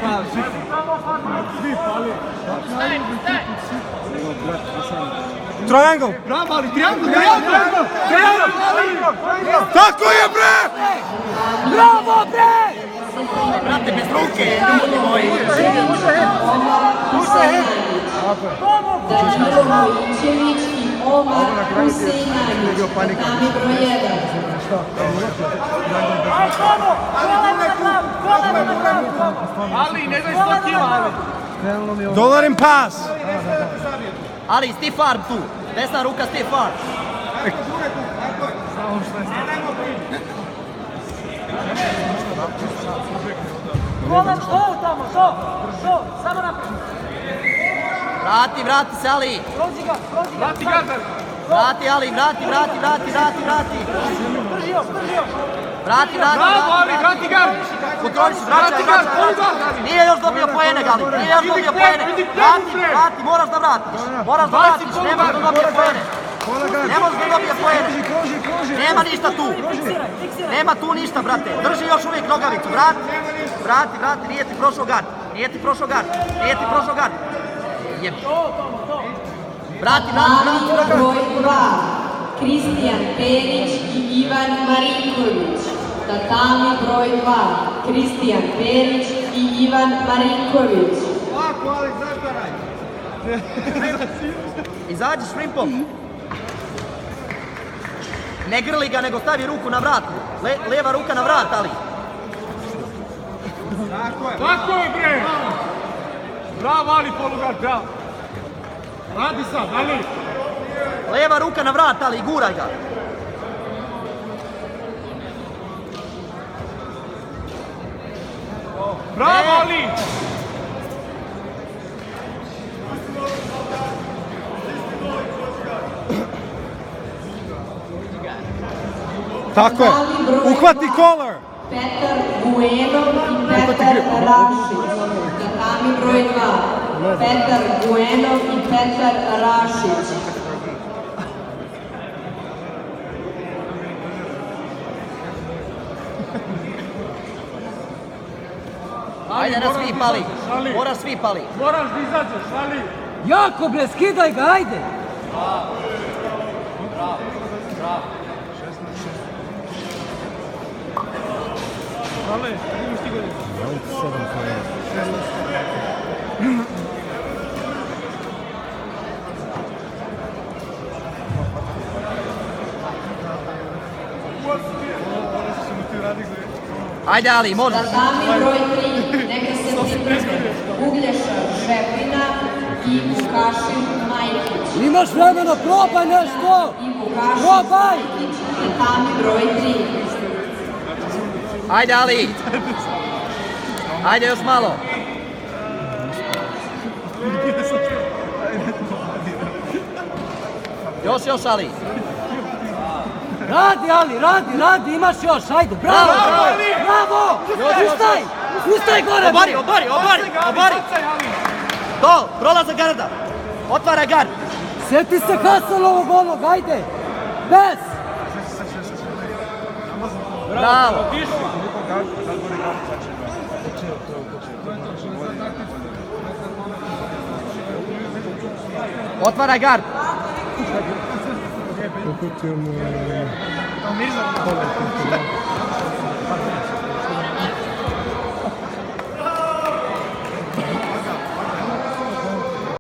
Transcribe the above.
pa. Svi pali. Triangle! Bravo, ali triangle! Tako je, bre! Bravo, bre! Brate, bez ruke, ljudi moji. Danilo Vojičević i Omar Husejnagić, tatami broj 1. Ali, ne znaš 100 kila, ali. Don't let him pass! Ali, Steve Farm tu. Desna ruka Steve Farm. Kolan, što tamo, što? Samo naprijed. Vrati se, Ali. Prođi ga. Vrati Gazar. Vrati, Ali, vrati. Držio. Vrati. Bravo, Ali, vrati ga. Kontroliš, vraćaj. Nije još dobio poene, Gali. Vrati, moraš da vratiš. Ne možeš da dobije poene. Nema ništa tu. Nema tu ništa, brate. Drži još uvijek nogavicu. Vrati. Nije ti prošao gard. Jebi. Vrati. Broj 2. Kristijan Perić i Ivan Marinković. Tatami broj 2. Kristijan Perić i Ivan Marinković. Lako, ali zaštaraj. Izađi šrimpom. Ne grli ga, nego stavi ruku na vrat. Leva ruka na vrat, Ali. Tako je, bre. Bravo, Ali, polugard, bravo. Radi sad, Ali. Leva ruka na vrat, Ali, guraj ga. Bravo, Ali. Tako je! Uhvati collar! Petar Guenov i Petar Rašić. Tatami broj 2. Petar Guenov i Petar Rašić. Ajde na svi pali. Moraš svi pali. Moraš da izađeš, Ali. Jako, bre, skidaj ga, ajde. Ali, imaš ti godinu. Ajde, Ali, možeš. Tatami broj 3. Neka se pripreme Uglješa Žepina i Vukašin Majkić. Imaš vremena, probaj nešto. Probaj. Tatami broj 3. Ajde, Ali. Ajde, još malo. Još, Ali. Radi, Ali, radi, imaš još, ajde, bravo. Ustaj gore. Obari. To, prolaza garda. Otvara gard. Sjeti se Hasanovog onog, ajde. Bez. Bravo. Otvara gard.